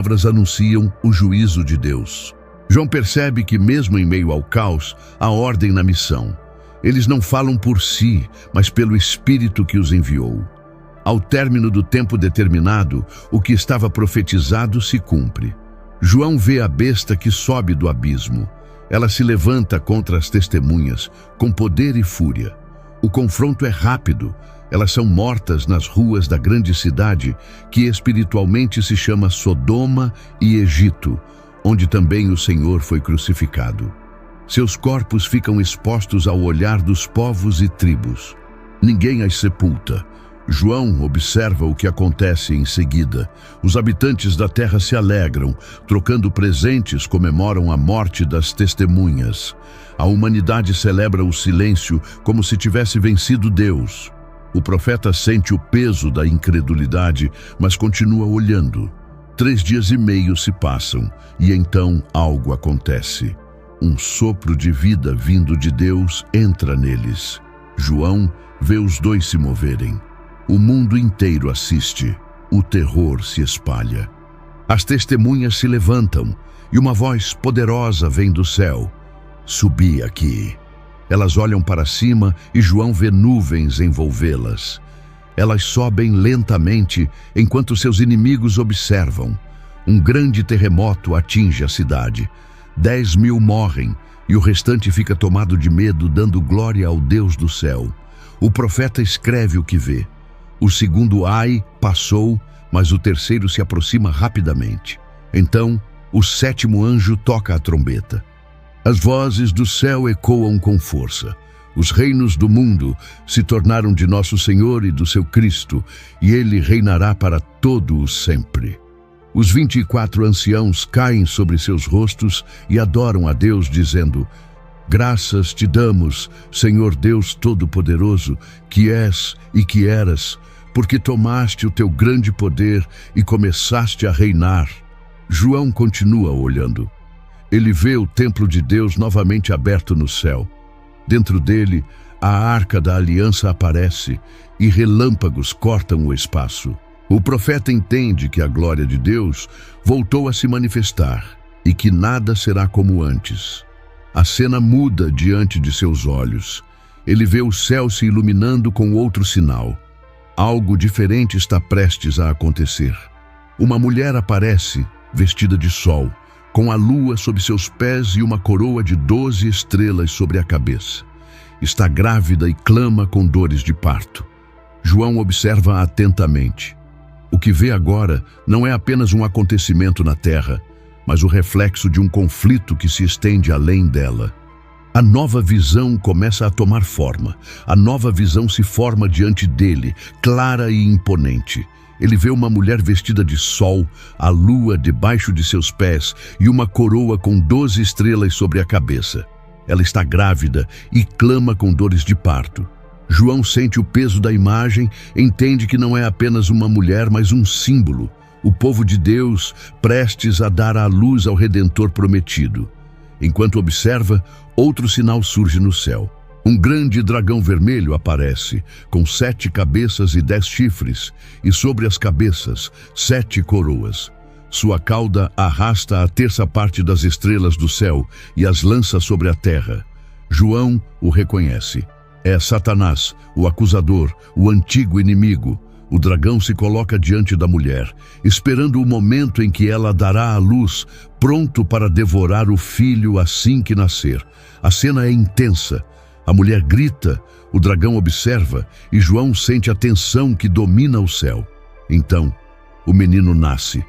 palavras anunciam o juízo de Deus. João percebe que, mesmo em meio ao caos, há ordem na missão. Eles não falam por si, mas pelo Espírito que os enviou. Ao término do tempo determinado, o que estava profetizado se cumpre. João vê a besta que sobe do abismo. Ela se levanta contra as testemunhas, com poder e fúria. O confronto é rápido. Elas são mortas nas ruas da grande cidade, que espiritualmente se chama Sodoma e Egito, onde também o Senhor foi crucificado. Seus corpos ficam expostos ao olhar dos povos e tribos. Ninguém as sepulta. João observa o que acontece em seguida. Os habitantes da terra se alegram, trocando presentes, comemoram a morte das testemunhas. A humanidade celebra o silêncio como se tivesse vencido Deus. O profeta sente o peso da incredulidade, mas continua olhando. 3 dias e meio se passam, e então algo acontece. Um sopro de vida vindo de Deus entra neles. João vê os dois se moverem. O mundo inteiro assiste. O terror se espalha. As testemunhas se levantam, e uma voz poderosa vem do céu. Subi aqui. Elas olham para cima e João vê nuvens envolvê-las. Elas sobem lentamente enquanto seus inimigos observam. Um grande terremoto atinge a cidade. 10.000 morrem e o restante fica tomado de medo, dando glória ao Deus do céu. O profeta escreve o que vê. O segundo ai passou, mas o terceiro se aproxima rapidamente. Então, o 7º anjo toca a trombeta. As vozes do céu ecoam com força. Os reinos do mundo se tornaram de nosso Senhor e do seu Cristo, e ele reinará para todo o sempre. Os 24 anciãos caem sobre seus rostos e adoram a Deus, dizendo: Graças te damos, Senhor Deus Todo-Poderoso, que és e que eras, porque tomaste o teu grande poder e começaste a reinar. João continua olhando. Ele vê o templo de Deus novamente aberto no céu. Dentro dele, a arca da aliança aparece e relâmpagos cortam o espaço. O profeta entende que a glória de Deus voltou a se manifestar e que nada será como antes. A cena muda diante de seus olhos. Ele vê o céu se iluminando com outro sinal. Algo diferente está prestes a acontecer. Uma mulher aparece, vestida de sol, com a lua sob seus pés e uma coroa de 12 estrelas sobre a cabeça. Está grávida e clama com dores de parto. João observa atentamente. O que vê agora não é apenas um acontecimento na terra, mas o reflexo de um conflito que se estende além dela. A nova visão começa a tomar forma. A nova visão se forma diante dele, clara e imponente. Ele vê uma mulher vestida de sol, a lua debaixo de seus pés e uma coroa com 12 estrelas sobre a cabeça. Ela está grávida e clama com dores de parto. João sente o peso da imagem, entende que não é apenas uma mulher, mas um símbolo. O povo de Deus prestes a dar à luz ao Redentor prometido. Enquanto observa, outro sinal surge no céu. Um grande dragão vermelho aparece, com 7 cabeças e 10 chifres, e sobre as cabeças, 7 coroas. Sua cauda arrasta a terça parte das estrelas do céu e as lança sobre a terra. João o reconhece. É Satanás, o acusador, o antigo inimigo. O dragão se coloca diante da mulher, esperando o momento em que ela dará à luz, pronto para devorar o filho assim que nascer. A cena é intensa. A mulher grita, o dragão observa e João sente a tensão que domina o céu. Então, o menino nasce.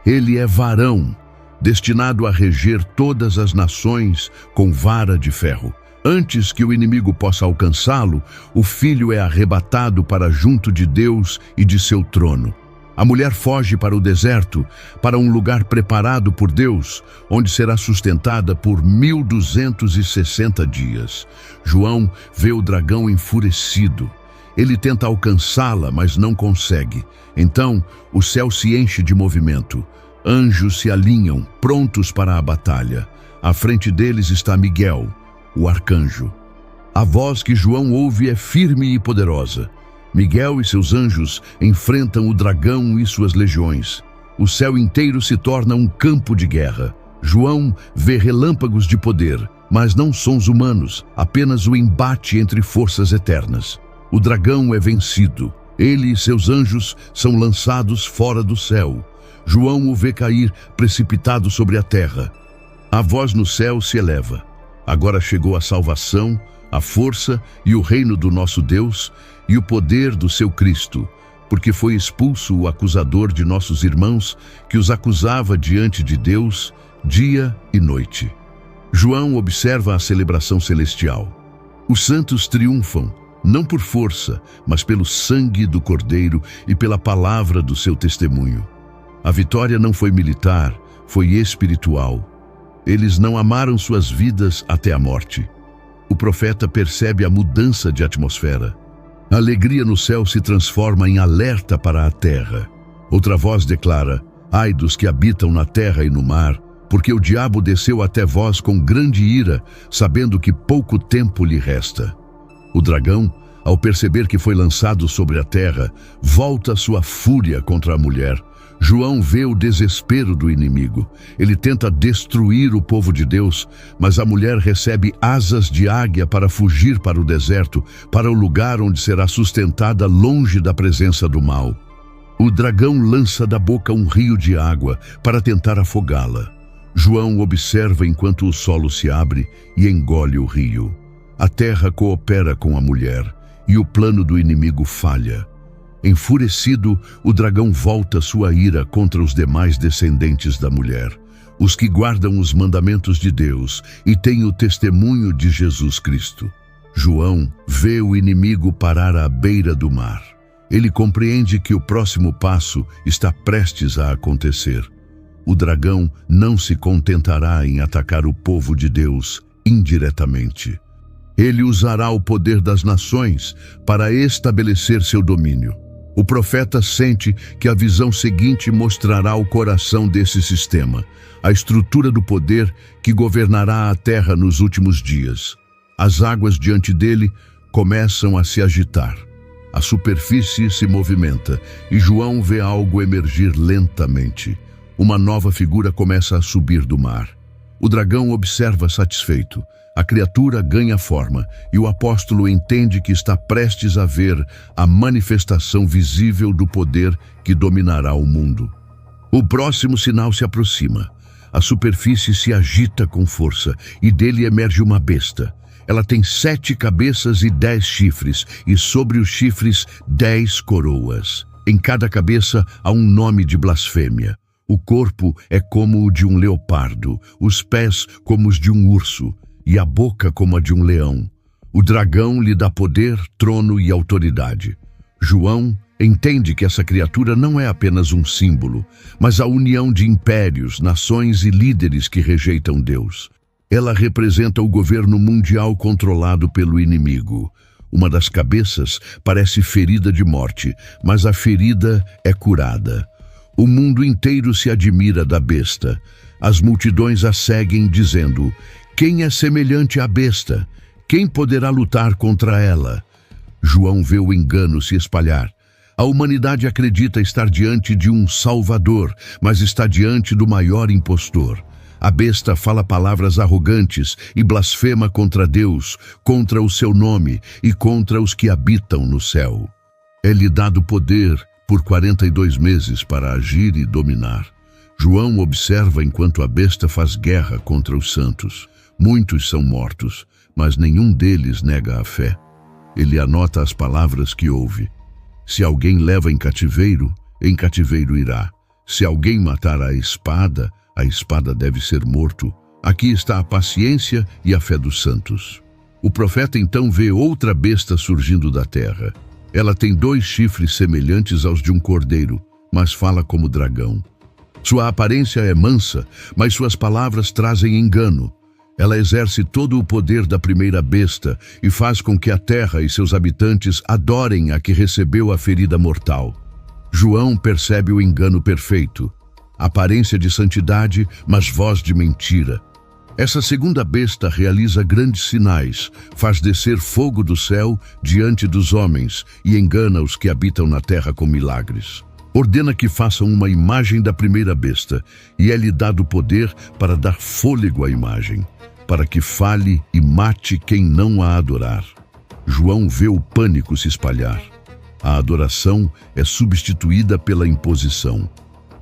Ele é varão, destinado a reger todas as nações com vara de ferro. Antes que o inimigo possa alcançá-lo, o filho é arrebatado para junto de Deus e de seu trono. A mulher foge para o deserto, para um lugar preparado por Deus, onde será sustentada por 1260 dias. João vê o dragão enfurecido. Ele tenta alcançá-la, mas não consegue. Então, o céu se enche de movimento. Anjos se alinham, prontos para a batalha. À frente deles está Miguel, o arcanjo. A voz que João ouve é firme e poderosa. Miguel e seus anjos enfrentam o dragão e suas legiões. O céu inteiro se torna um campo de guerra. João vê relâmpagos de poder, mas não sons humanos, apenas o embate entre forças eternas. O dragão é vencido. Ele e seus anjos são lançados fora do céu. João o vê cair precipitado sobre a terra. A voz no céu se eleva. Agora chegou a salvação, a força e o reino do nosso Deus e o poder do seu Cristo, porque foi expulso o acusador de nossos irmãos, que os acusava diante de Deus dia e noite. João observa a celebração celestial. Os santos triunfam, não por força, mas pelo sangue do Cordeiro e pela palavra do seu testemunho. A vitória não foi militar, foi espiritual. Eles não amaram suas vidas até a morte. O profeta percebe a mudança de atmosfera. A alegria no céu se transforma em alerta para a terra. Outra voz declara: ai dos que habitam na terra e no mar, porque o diabo desceu até vós com grande ira, sabendo que pouco tempo lhe resta. O dragão, ao perceber que foi lançado sobre a terra, volta sua fúria contra a mulher. João vê o desespero do inimigo. Ele tenta destruir o povo de Deus, mas a mulher recebe asas de águia para fugir para o deserto, para o lugar onde será sustentada longe da presença do mal. O dragão lança da boca um rio de água para tentar afogá-la. João observa enquanto o solo se abre e engole o rio. A terra coopera com a mulher e o plano do inimigo falha. Enfurecido, o dragão volta sua ira contra os demais descendentes da mulher, os que guardam os mandamentos de Deus e têm o testemunho de Jesus Cristo. João vê o inimigo parar à beira do mar. Ele compreende que o próximo passo está prestes a acontecer. O dragão não se contentará em atacar o povo de Deus indiretamente. Ele usará o poder das nações para estabelecer seu domínio. O profeta sente que a visão seguinte mostrará o coração desse sistema, a estrutura do poder que governará a terra nos últimos dias. As águas diante dele começam a se agitar. A superfície se movimenta e João vê algo emergir lentamente. Uma nova figura começa a subir do mar. O dragão observa satisfeito. A criatura ganha forma e o apóstolo entende que está prestes a ver a manifestação visível do poder que dominará o mundo. O próximo sinal se aproxima. A superfície se agita com força e dele emerge uma besta. Ela tem 7 cabeças e 10 chifres, e sobre os chifres 10 coroas. Em cada cabeça há um nome de blasfêmia. O corpo é como o de um leopardo, os pés como os de um urso, e a boca como a de um leão. O dragão lhe dá poder, trono e autoridade. João entende que essa criatura não é apenas um símbolo, mas a união de impérios, nações e líderes que rejeitam Deus. Ela representa o governo mundial controlado pelo inimigo. Uma das cabeças parece ferida de morte, mas a ferida é curada. O mundo inteiro se admira da besta. As multidões a seguem dizendo: quem é semelhante à besta? Quem poderá lutar contra ela? João vê o engano se espalhar. A humanidade acredita estar diante de um salvador, mas está diante do maior impostor. A besta fala palavras arrogantes e blasfema contra Deus, contra o seu nome e contra os que habitam no céu. É-lhe dado poder por 42 meses para agir e dominar. João observa enquanto a besta faz guerra contra os santos. Muitos são mortos, mas nenhum deles nega a fé. Ele anota as palavras que ouve. Se alguém leva em cativeiro irá. Se alguém matar a espada deve ser morto. Aqui está a paciência e a fé dos santos. O profeta então vê outra besta surgindo da terra. Ela tem 2 chifres semelhantes aos de um cordeiro, mas fala como dragão. Sua aparência é mansa, mas suas palavras trazem engano. Ela exerce todo o poder da primeira besta e faz com que a terra e seus habitantes adorem a que recebeu a ferida mortal. João percebe o engano perfeito. Aparência de santidade, mas voz de mentira. Essa segunda besta realiza grandes sinais, faz descer fogo do céu diante dos homens e engana os que habitam na terra com milagres. Ordena que façam uma imagem da primeira besta, e é-lhe dado poder para dar fôlego à imagem, para que fale e mate quem não a adorar. João vê o pânico se espalhar. A adoração é substituída pela imposição.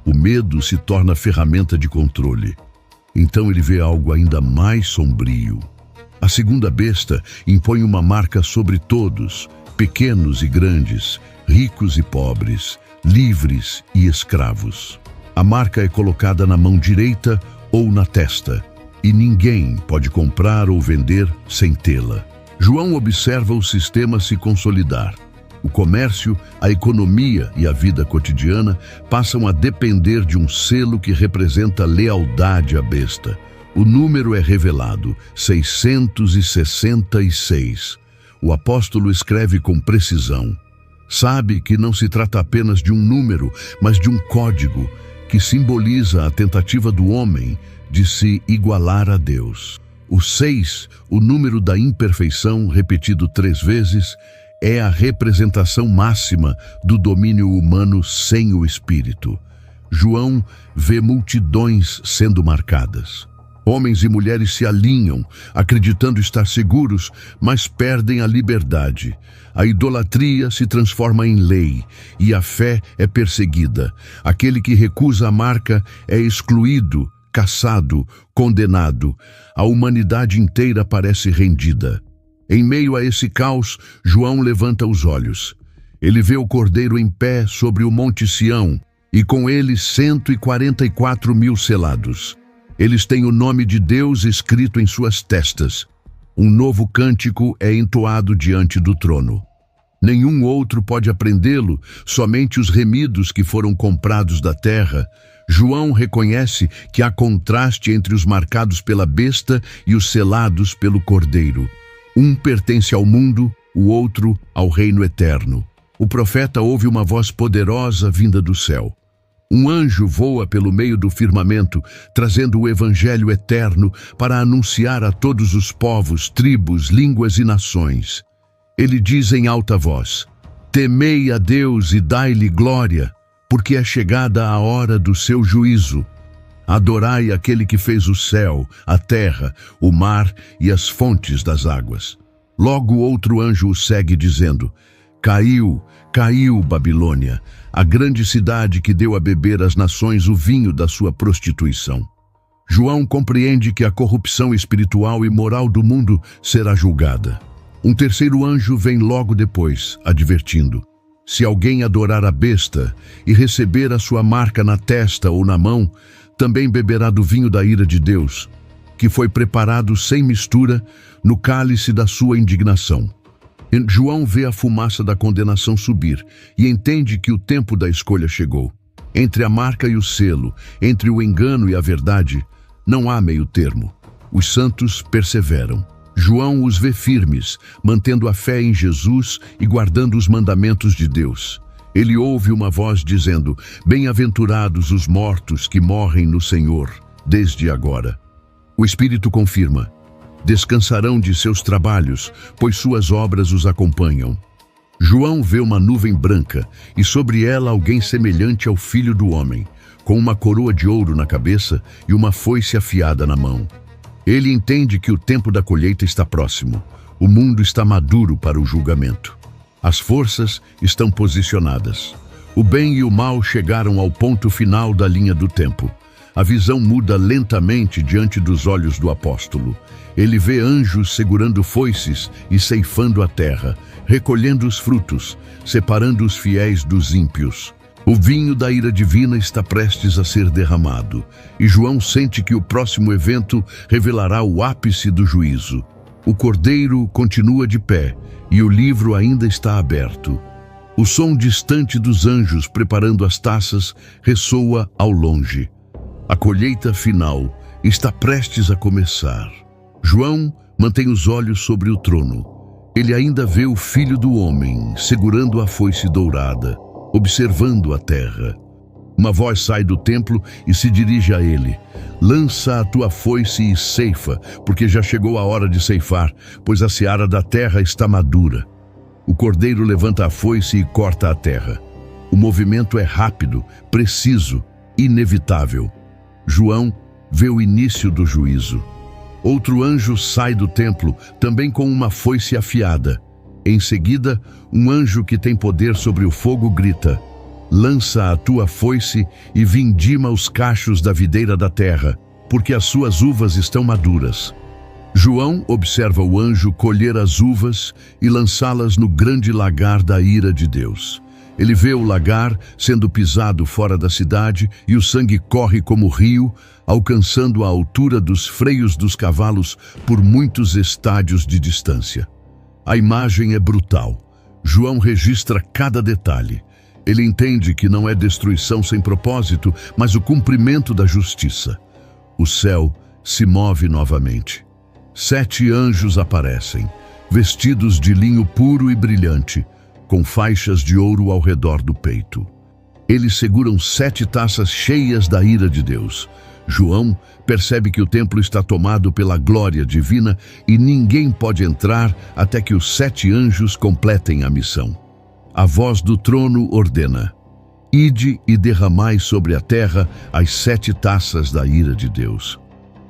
O medo se torna ferramenta de controle. Então ele vê algo ainda mais sombrio. A segunda besta impõe uma marca sobre todos, pequenos e grandes, ricos e pobres, livres e escravos. A marca é colocada na mão direita ou na testa, e ninguém pode comprar ou vender sem tê-la. João observa o sistema se consolidar. O comércio, a economia e a vida cotidiana passam a depender de um selo que representa lealdade à besta. O número é revelado, 666. O apóstolo escreve com precisão. Sabe que não se trata apenas de um número, mas de um código que simboliza a tentativa do homem de se igualar a Deus. O 6, o número da imperfeição, repetido 3 vezes, é a representação máxima do domínio humano sem o Espírito. João vê multidões sendo marcadas. Homens e mulheres se alinham, acreditando estar seguros, mas perdem a liberdade. A idolatria se transforma em lei e a fé é perseguida. Aquele que recusa a marca é excluído, caçado, condenado. A humanidade inteira parece rendida. Em meio a esse caos, João levanta os olhos. Ele vê o Cordeiro em pé sobre o Monte Sião e com ele 144 mil selados. Eles têm o nome de Deus escrito em suas testas. Um novo cântico é entoado diante do trono. Nenhum outro pode aprendê-lo, somente os remidos que foram comprados da terra. João reconhece que há contraste entre os marcados pela besta e os selados pelo Cordeiro. Um pertence ao mundo, o outro ao reino eterno. O profeta ouve uma voz poderosa vinda do céu. Um anjo voa pelo meio do firmamento, trazendo o evangelho eterno para anunciar a todos os povos, tribos, línguas e nações. Ele diz em alta voz: temei a Deus e dai-lhe glória, porque é chegada a hora do seu juízo. Adorai aquele que fez o céu, a terra, o mar e as fontes das águas. Logo outro anjo o segue dizendo: caiu, caiu Babilônia, a grande cidade que deu a beber às nações o vinho da sua prostituição. João compreende que a corrupção espiritual e moral do mundo será julgada. Um terceiro anjo vem logo depois, advertindo: se alguém adorar a besta e receber a sua marca na testa ou na mão, também beberá do vinho da ira de Deus, que foi preparado sem mistura no cálice da sua indignação. João vê a fumaça da condenação subir e entende que o tempo da escolha chegou. Entre a marca e o selo, entre o engano e a verdade, não há meio termo. Os santos perseveram. João os vê firmes, mantendo a fé em Jesus e guardando os mandamentos de Deus. Ele ouve uma voz dizendo: bem-aventurados os mortos que morrem no Senhor, desde agora. O Espírito confirma: descansarão de seus trabalhos, pois suas obras os acompanham. João vê uma nuvem branca e sobre ela alguém semelhante ao Filho do Homem, com uma coroa de ouro na cabeça e uma foice afiada na mão. Ele entende que o tempo da colheita está próximo. O mundo está maduro para o julgamento. As forças estão posicionadas. O bem e o mal chegaram ao ponto final da linha do tempo. A visão muda lentamente diante dos olhos do apóstolo. Ele vê anjos segurando foices e ceifando a terra, recolhendo os frutos, separando os fiéis dos ímpios. O vinho da ira divina está prestes a ser derramado, e João sente que o próximo evento revelará o ápice do juízo. O Cordeiro continua de pé, e o livro ainda está aberto. O som distante dos anjos preparando as taças ressoa ao longe. A colheita final está prestes a começar. João mantém os olhos sobre o trono. Ele ainda vê o Filho do Homem segurando a foice dourada, observando a terra. Uma voz sai do templo e se dirige a ele: lança a tua foice e ceifa, porque já chegou a hora de ceifar, pois a seara da terra está madura. O cordeiro levanta a foice e corta a terra. O movimento é rápido, preciso, inevitável. João vê o início do juízo. Outro anjo sai do templo, também com uma foice afiada. Em seguida, um anjo que tem poder sobre o fogo grita: lança a tua foice e vindima os cachos da videira da terra, porque as suas uvas estão maduras. João observa o anjo colher as uvas e lançá-las no grande lagar da ira de Deus. Ele vê o lagar sendo pisado fora da cidade e o sangue corre como rio, alcançando a altura dos freios dos cavalos por muitos estádios de distância. A imagem é brutal. João registra cada detalhe. Ele entende que não é destruição sem propósito, mas o cumprimento da justiça. O céu se move novamente. 7 anjos aparecem, vestidos de linho puro e brilhante, com faixas de ouro ao redor do peito. Eles seguram 7 taças cheias da ira de Deus. João percebe que o templo está tomado pela glória divina e ninguém pode entrar até que os 7 anjos completem a missão. A voz do trono ordena: ide e derramai sobre a terra as 7 taças da ira de Deus.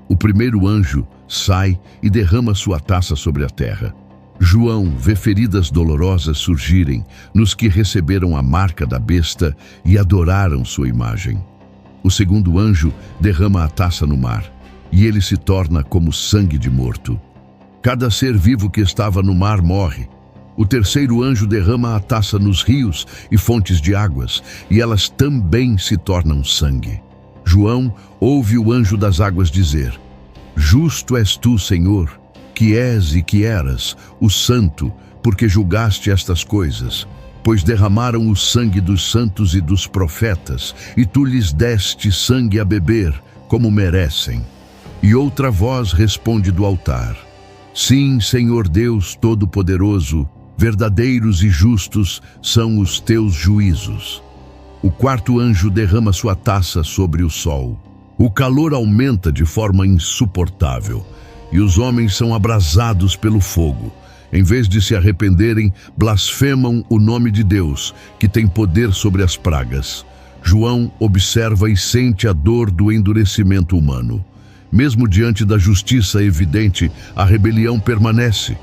O primeiro anjo sai e derrama sua taça sobre a terra. João vê feridas dolorosas surgirem nos que receberam a marca da besta e adoraram sua imagem. O segundo anjo derrama a taça no mar, e ele se torna como sangue de morto. Cada ser vivo que estava no mar morre. O terceiro anjo derrama a taça nos rios e fontes de águas, e elas também se tornam sangue. João ouve o anjo das águas dizer: justo és tu, Senhor, que és e que eras, o santo, porque julgaste estas coisas. Pois derramaram o sangue dos santos e dos profetas, e tu lhes deste sangue a beber, como merecem. E outra voz responde do altar: sim, Senhor Deus Todo-Poderoso, verdadeiros e justos são os teus juízos. O quarto anjo derrama sua taça sobre o sol. O calor aumenta de forma insuportável, e os homens são abrasados pelo fogo. Em vez de se arrependerem, blasfemam o nome de Deus, que tem poder sobre as pragas. João observa e sente a dor do endurecimento humano. Mesmo diante da justiça evidente, a rebelião permanece.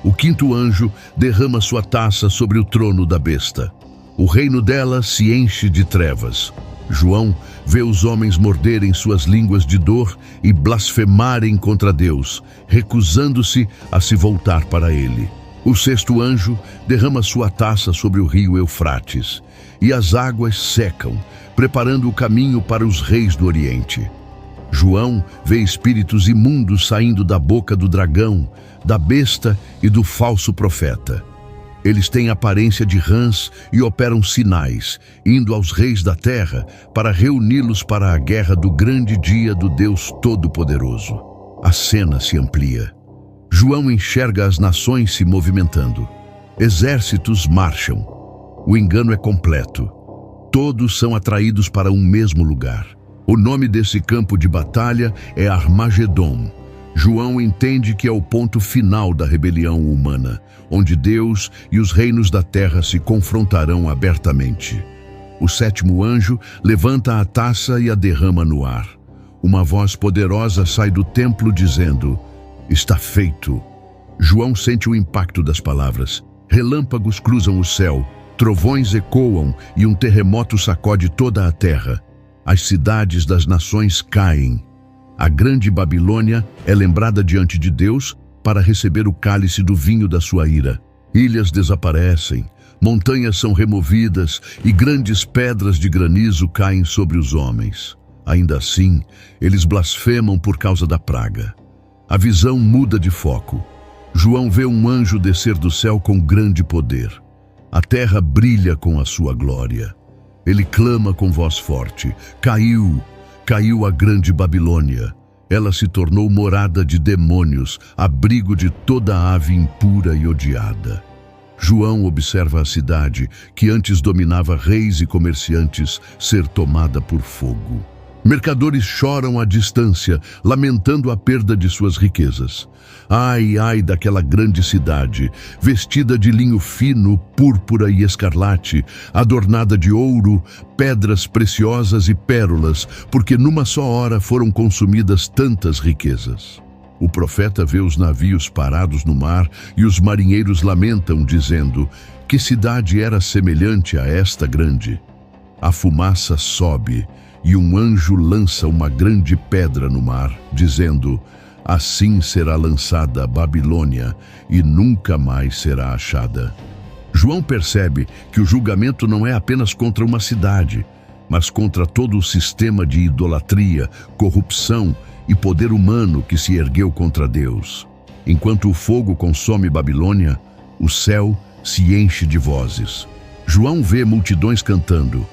O quinto anjo derrama sua taça sobre o trono da besta. O reino dela se enche de trevas. João vê os homens morderem suas línguas de dor e blasfemarem contra Deus, recusando-se a se voltar para ele. O sexto anjo derrama sua taça sobre o rio Eufrates, e as águas secam, preparando o caminho para os reis do Oriente. João vê espíritos imundos saindo da boca do dragão, da besta e do falso profeta. Eles têm aparência de rãs e operam sinais, indo aos reis da terra para reuni-los para a guerra do grande dia do Deus Todo-Poderoso. A cena se amplia. João enxerga as nações se movimentando. Exércitos marcham. O engano é completo. Todos são atraídos para um mesmo lugar. O nome desse campo de batalha é Armagedon. João entende que é o ponto final da rebelião humana, onde Deus e os reinos da terra se confrontarão abertamente. O sétimo anjo levanta a taça e a derrama no ar. Uma voz poderosa sai do templo dizendo: está feito. João sente o impacto das palavras. Relâmpagos cruzam o céu, trovões ecoam e um terremoto sacode toda a terra. As cidades das nações caem. A grande Babilônia é lembrada diante de Deus para receber o cálice do vinho da sua ira. Ilhas desaparecem, montanhas são removidas e grandes pedras de granizo caem sobre os homens. Ainda assim, eles blasfemam por causa da praga. A visão muda de foco. João vê um anjo descer do céu com grande poder. A terra brilha com a sua glória. Ele clama com voz forte: caiu a grande Babilônia. Ela se tornou morada de demônios, abrigo de toda ave impura e odiada. João observa a cidade, que antes dominava reis e comerciantes, ser tomada por fogo. Mercadores choram à distância, lamentando a perda de suas riquezas. Ai, ai daquela grande cidade, vestida de linho fino, púrpura e escarlate, adornada de ouro, pedras preciosas e pérolas, porque numa só hora foram consumidas tantas riquezas. O profeta vê os navios parados no mar e os marinheiros lamentam, dizendo: que cidade era semelhante a esta grande? A fumaça sobe e um anjo lança uma grande pedra no mar, dizendo: assim será lançada a Babilônia e nunca mais será achada. João percebe que o julgamento não é apenas contra uma cidade, mas contra todo o sistema de idolatria, corrupção e poder humano que se ergueu contra Deus. Enquanto o fogo consome Babilônia, o céu se enche de vozes. João vê multidões cantando: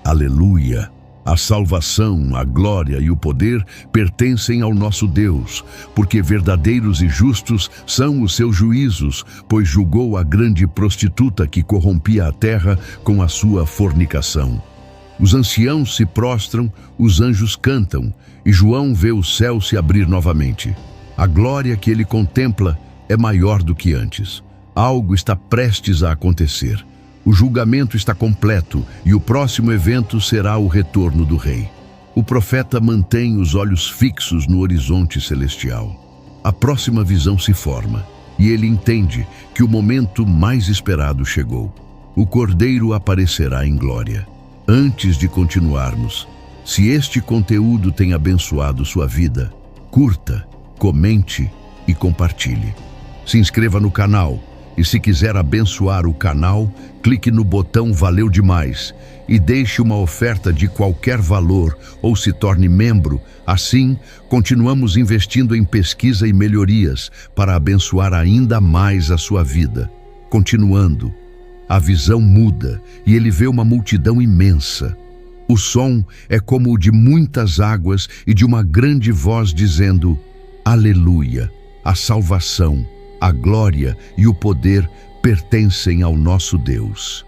Aleluia! A salvação, a glória e o poder pertencem ao nosso Deus, porque verdadeiros e justos são os seus juízos, pois julgou a grande prostituta que corrompia a terra com a sua fornicação. Os anciãos se prostram, os anjos cantam, e João vê o céu se abrir novamente. A glória que ele contempla é maior do que antes. Algo está prestes a acontecer. O julgamento está completo e o próximo evento será o retorno do rei. O profeta mantém os olhos fixos no horizonte celestial. A próxima visão se forma e ele entende que o momento mais esperado chegou. O Cordeiro aparecerá em glória. Antes de continuarmos, se este conteúdo tem abençoado sua vida, curta, comente e compartilhe. Se inscreva no canal. E se quiser abençoar o canal, clique no botão Valeu Demais e deixe uma oferta de qualquer valor ou se torne membro. Assim, continuamos investindo em pesquisa e melhorias para abençoar ainda mais a sua vida. Continuando, a visão muda e ele vê uma multidão imensa. O som é como o de muitas águas e de uma grande voz dizendo: Aleluia, a salvação, a glória e o poder pertencem ao nosso Deus.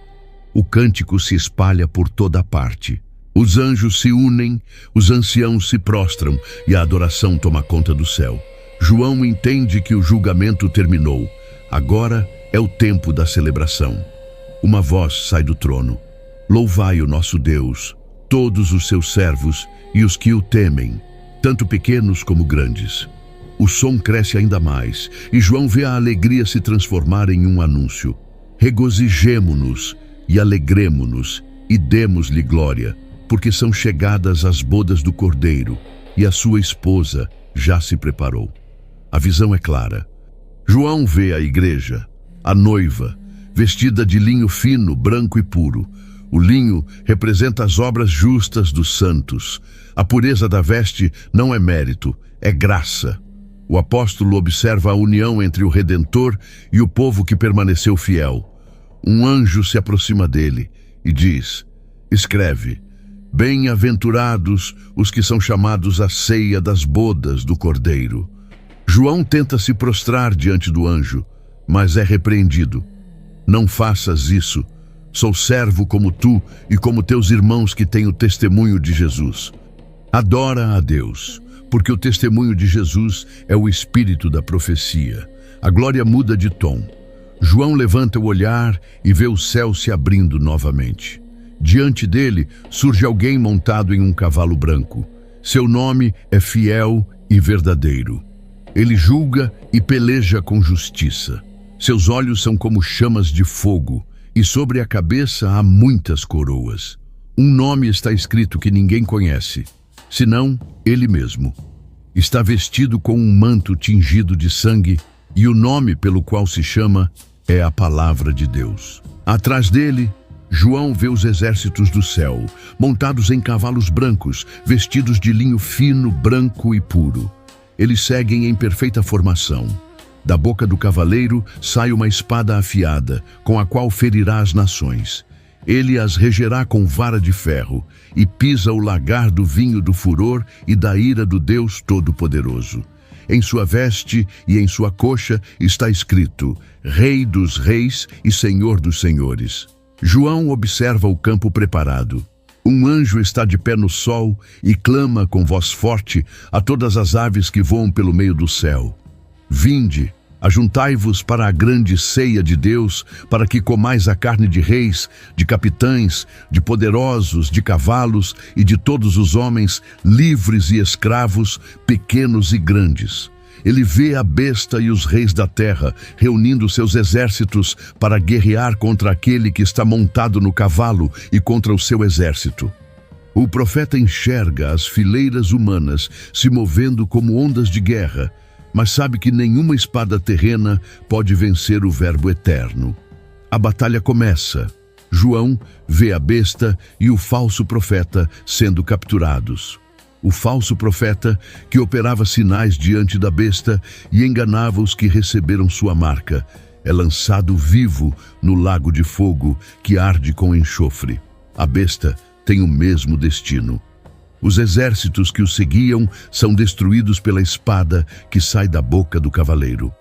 O cântico se espalha por toda parte. Os anjos se unem, os anciãos se prostram e a adoração toma conta do céu. João entende que o julgamento terminou. Agora é o tempo da celebração. Uma voz sai do trono: Louvai o nosso Deus, todos os seus servos e os que o temem, tanto pequenos como grandes. O som cresce ainda mais, e João vê a alegria se transformar em um anúncio: regozijemo-nos e alegremo-nos e demos-lhe glória, porque são chegadas as bodas do Cordeiro, e a sua esposa já se preparou. A visão é clara. João vê a igreja, a noiva, vestida de linho fino, branco e puro. O linho representa as obras justas dos santos. A pureza da veste não é mérito, é graça. O apóstolo observa a união entre o Redentor e o povo que permaneceu fiel. Um anjo se aproxima dele e diz: escreve: bem-aventurados os que são chamados à ceia das bodas do Cordeiro. João tenta se prostrar diante do anjo, mas é repreendido. Não faças isso. Sou servo como tu e como teus irmãos que têm o testemunho de Jesus. Adora a Deus, porque o testemunho de Jesus é o espírito da profecia. A glória muda de tom. João levanta o olhar e vê o céu se abrindo novamente. Diante dele surge alguém montado em um cavalo branco. Seu nome é Fiel e Verdadeiro. Ele julga e peleja com justiça. Seus olhos são como chamas de fogo, e sobre a cabeça há muitas coroas. Um nome está escrito que ninguém conhece, senão ele mesmo. Está vestido com um manto tingido de sangue, e o nome pelo qual se chama é a Palavra de Deus. Atrás dele, João vê os exércitos do céu, montados em cavalos brancos, vestidos de linho fino, branco e puro. Eles seguem em perfeita formação. Da boca do cavaleiro sai uma espada afiada, com a qual ferirá as nações. Ele as regerá com vara de ferro, e pisa o lagar do vinho do furor e da ira do Deus Todo-Poderoso. Em sua veste e em sua coxa está escrito: Rei dos Reis e Senhor dos Senhores. João observa o campo preparado. Um anjo está de pé no sol e clama com voz forte a todas as aves que voam pelo meio do céu. Vinde, ajuntai-vos para a grande ceia de Deus, para que comais a carne de reis, de capitães, de poderosos, de cavalos e de todos os homens, livres e escravos, pequenos e grandes. Ele vê a besta e os reis da terra, reunindo seus exércitos para guerrear contra aquele que está montado no cavalo e contra o seu exército. O profeta enxerga as fileiras humanas se movendo como ondas de guerra, mas sabe que nenhuma espada terrena pode vencer o Verbo eterno. A batalha começa. João vê a besta e o falso profeta sendo capturados. O falso profeta, que operava sinais diante da besta e enganava os que receberam sua marca, é lançado vivo no lago de fogo que arde com enxofre. A besta tem o mesmo destino. Os exércitos que o seguiam são destruídos pela espada que sai da boca do cavaleiro.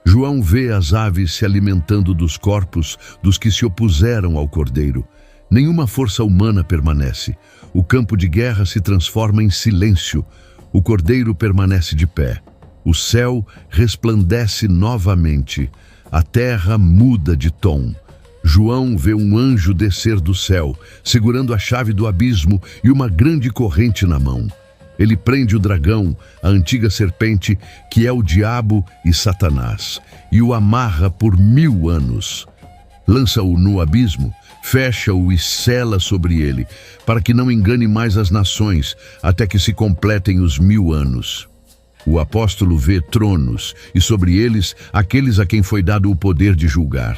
João vê as aves se alimentando dos corpos dos que se opuseram ao Cordeiro. Nenhuma força humana permanece. O campo de guerra se transforma em silêncio. O Cordeiro permanece de pé. O céu resplandece novamente. A terra muda de tom. João vê um anjo descer do céu, segurando a chave do abismo e uma grande corrente na mão. Ele prende o dragão, a antiga serpente, que é o diabo e Satanás, e o amarra por 1000 anos. Lança-o no abismo, fecha-o e sela sobre ele, para que não engane mais as nações, até que se completem os 1000 anos. O apóstolo vê tronos, e sobre eles aqueles a quem foi dado o poder de julgar.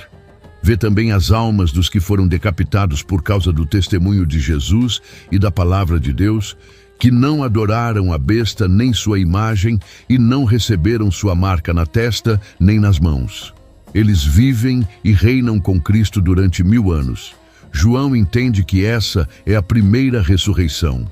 Vê também as almas dos que foram decapitados por causa do testemunho de Jesus e da palavra de Deus, que não adoraram a besta nem sua imagem e não receberam sua marca na testa nem nas mãos. Eles vivem e reinam com Cristo durante 1000 anos. João entende que essa é a primeira ressurreição.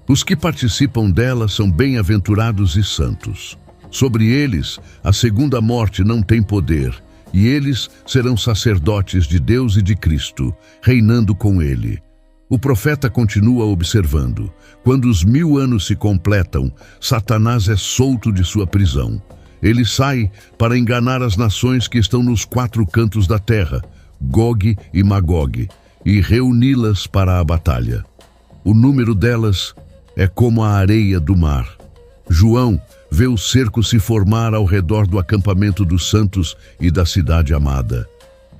Os que participam dela são bem-aventurados e santos. Sobre eles, a segunda morte não tem poder, e eles serão sacerdotes de Deus e de Cristo, reinando com ele. O profeta continua observando. Quando os 1000 anos se completam, Satanás é solto de sua prisão. Ele sai para enganar as nações que estão nos 4 cantos da terra, Gog e Magog, e reuni-las para a batalha. O número delas é como a areia do mar. João vê o cerco se formar ao redor do acampamento dos santos e da cidade amada.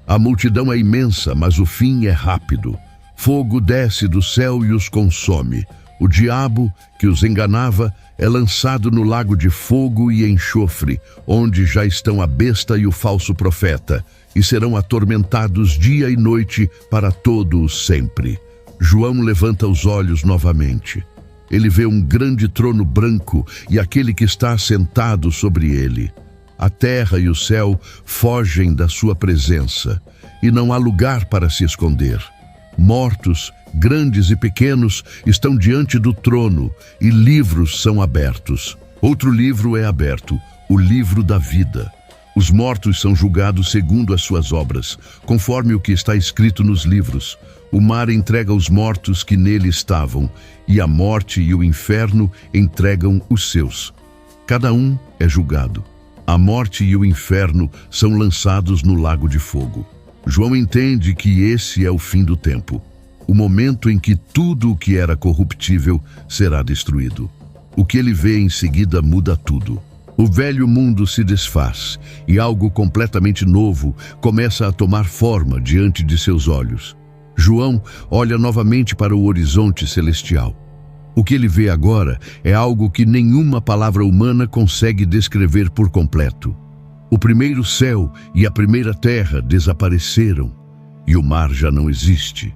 A multidão é imensa, mas o fim é rápido. Fogo desce do céu e os consome. O diabo, que os enganava, é lançado no lago de fogo e enxofre, onde já estão a besta e o falso profeta, e serão atormentados dia e noite para todo o sempre. João levanta os olhos novamente. Ele vê um grande trono branco e aquele que está assentado sobre ele. A terra e o céu fogem da sua presença, e não há lugar para se esconder. Mortos, grandes e pequenos, estão diante do trono, e livros são abertos. Outro livro é aberto, o livro da vida. Os mortos são julgados segundo as suas obras, conforme o que está escrito nos livros. O mar entrega os mortos que nele estavam, e a morte e o inferno entregam os seus. Cada um é julgado. A morte e o inferno são lançados no lago de fogo. João entende que esse é o fim do tempo, o momento em que tudo o que era corruptível será destruído. O que ele vê em seguida muda tudo. O velho mundo se desfaz e algo completamente novo começa a tomar forma diante de seus olhos. João olha novamente para o horizonte celestial. O que ele vê agora é algo que nenhuma palavra humana consegue descrever por completo. O primeiro céu e a primeira terra desapareceram, e o mar já não existe.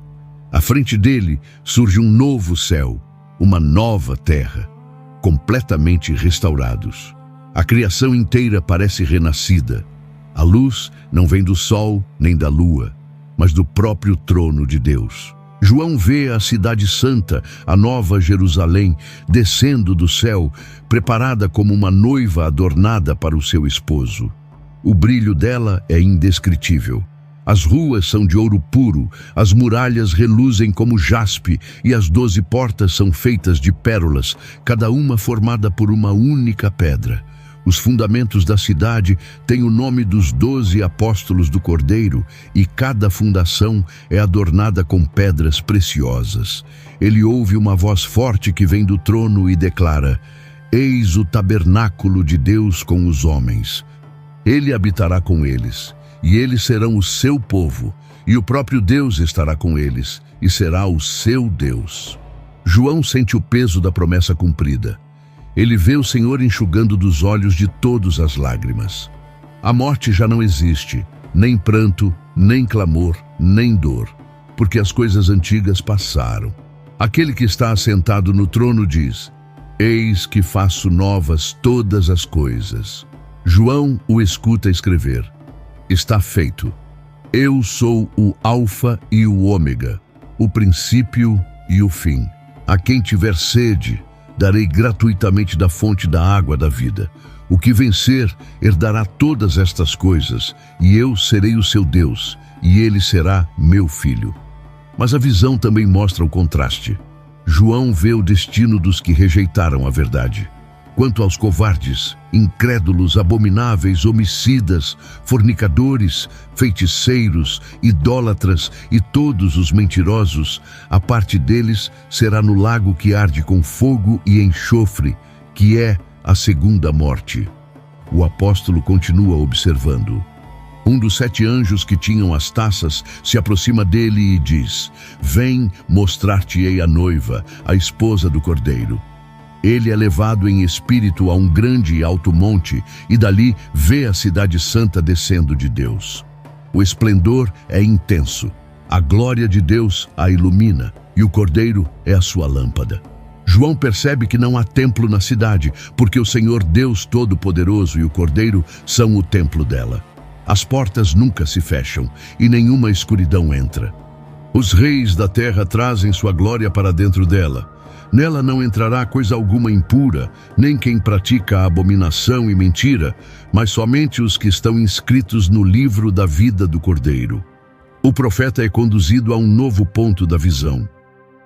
À frente dele surge um novo céu, uma nova terra, completamente restaurados. A criação inteira parece renascida. A luz não vem do sol nem da lua, mas do próprio trono de Deus. João vê a cidade santa, a nova Jerusalém, descendo do céu, preparada como uma noiva adornada para o seu esposo. O brilho dela é indescritível. As ruas são de ouro puro, as muralhas reluzem como jaspe e as 12 portas são feitas de pérolas, cada uma formada por uma única pedra. Os fundamentos da cidade têm o nome dos 12 apóstolos do Cordeiro e cada fundação é adornada com pedras preciosas. Ele ouve uma voz forte que vem do trono e declara: Eis o tabernáculo de Deus com os homens. Ele habitará com eles, e eles serão o seu povo, e o próprio Deus estará com eles, e será o seu Deus. João sente o peso da promessa cumprida. Ele vê o Senhor enxugando dos olhos de todos as lágrimas. A morte já não existe, nem pranto, nem clamor, nem dor, porque as coisas antigas passaram. Aquele que está assentado no trono diz: Eis que faço novas todas as coisas. João o escuta escrever: Está feito. Eu sou o Alfa e o Ômega, o princípio e o fim. A quem tiver sede, darei gratuitamente da fonte da água da vida. O que vencer herdará todas estas coisas, e eu serei o seu Deus, e ele será meu filho. Mas a visão também mostra o contraste. João vê o destino dos que rejeitaram a verdade. Quanto aos covardes, incrédulos, abomináveis, homicidas, fornicadores, feiticeiros, idólatras e todos os mentirosos, a parte deles será no lago que arde com fogo e enxofre, que é a segunda morte. O apóstolo continua observando. Um dos 7 anjos que tinham as taças se aproxima dele e diz: Vem, mostrar-te-ei a noiva, a esposa do Cordeiro. Ele é levado em espírito a um grande e alto monte, e dali vê a cidade santa descendo de Deus. O esplendor é intenso, a glória de Deus a ilumina, e o Cordeiro é a sua lâmpada. João percebe que não há templo na cidade, porque o Senhor Deus Todo-Poderoso e o Cordeiro são o templo dela. As portas nunca se fecham, e nenhuma escuridão entra. Os reis da terra trazem sua glória para dentro dela. Nela não entrará coisa alguma impura, nem quem pratica a abominação e mentira, mas somente os que estão inscritos no livro da vida do Cordeiro. O profeta é conduzido a um novo ponto da visão.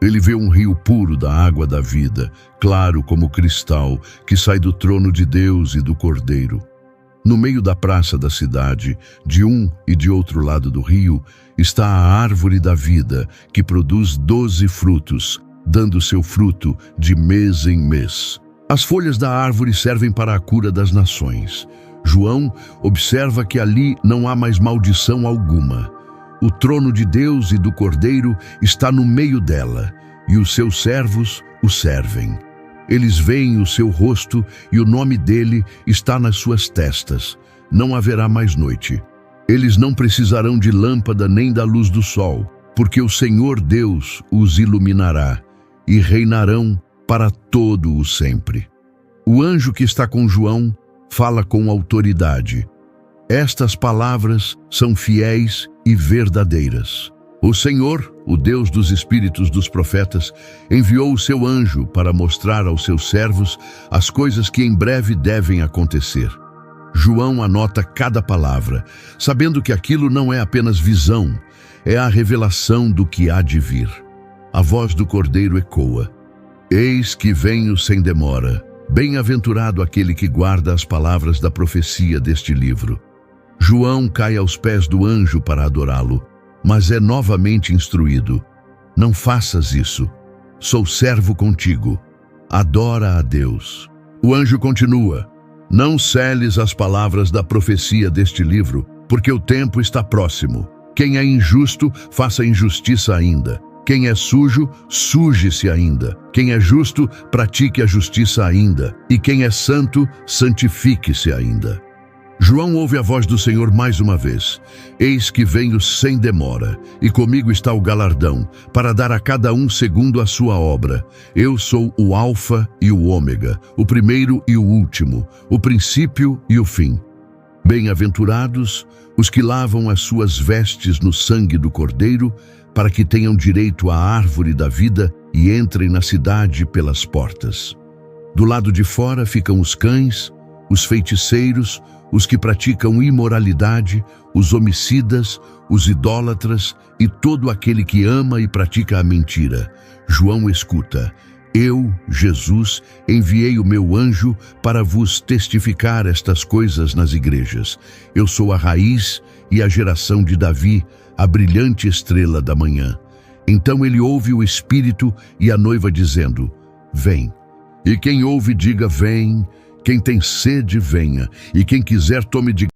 Ele vê um rio puro da água da vida, claro como cristal, que sai do trono de Deus e do Cordeiro. No meio da praça da cidade, de um e de outro lado do rio, está a árvore da vida, que produz 12 frutos, dando seu fruto de mês em mês. As folhas da árvore servem para a cura das nações. João observa que ali não há mais maldição alguma. O trono de Deus e do Cordeiro está no meio dela, e os seus servos o servem. Eles veem o seu rosto e o nome dele está nas suas testas. Não haverá mais noite. Eles não precisarão de lâmpada nem da luz do sol, porque o Senhor Deus os iluminará, e reinarão para todo o sempre. O anjo que está com João fala com autoridade. Estas palavras são fiéis e verdadeiras. O Senhor, o Deus dos espíritos dos profetas, enviou o seu anjo para mostrar aos seus servos as coisas que em breve devem acontecer. João anota cada palavra, sabendo que aquilo não é apenas visão, é a revelação do que há de vir. A voz do Cordeiro ecoa: Eis que venho sem demora. Bem-aventurado aquele que guarda as palavras da profecia deste livro. João cai aos pés do anjo para adorá-lo, mas é novamente instruído: Não faças isso. Sou servo contigo. Adora a Deus. O anjo continua: Não seles as palavras da profecia deste livro, porque o tempo está próximo. Quem é injusto, faça injustiça ainda. Quem é sujo, suje-se ainda. Quem é justo, pratique a justiça ainda. E quem é santo, santifique-se ainda. João ouve a voz do Senhor mais uma vez. Eis que venho sem demora, e comigo está o galardão, para dar a cada um segundo a sua obra. Eu sou o Alfa e o Ômega, o primeiro e o último, o princípio e o fim. Bem-aventurados os que lavam as suas vestes no sangue do Cordeiro, para que tenham direito à árvore da vida e entrem na cidade pelas portas. Do lado de fora ficam os cães, os feiticeiros, os que praticam imoralidade, os homicidas, os idólatras e todo aquele que ama e pratica a mentira. João escuta: eu, Jesus, enviei o meu anjo para vos testificar estas coisas nas igrejas. Eu sou a raiz e a geração de Davi, a brilhante estrela da manhã. Então ele ouve o Espírito e a noiva dizendo: vem. E quem ouve, diga: vem. Quem tem sede, venha. E quem quiser, tome de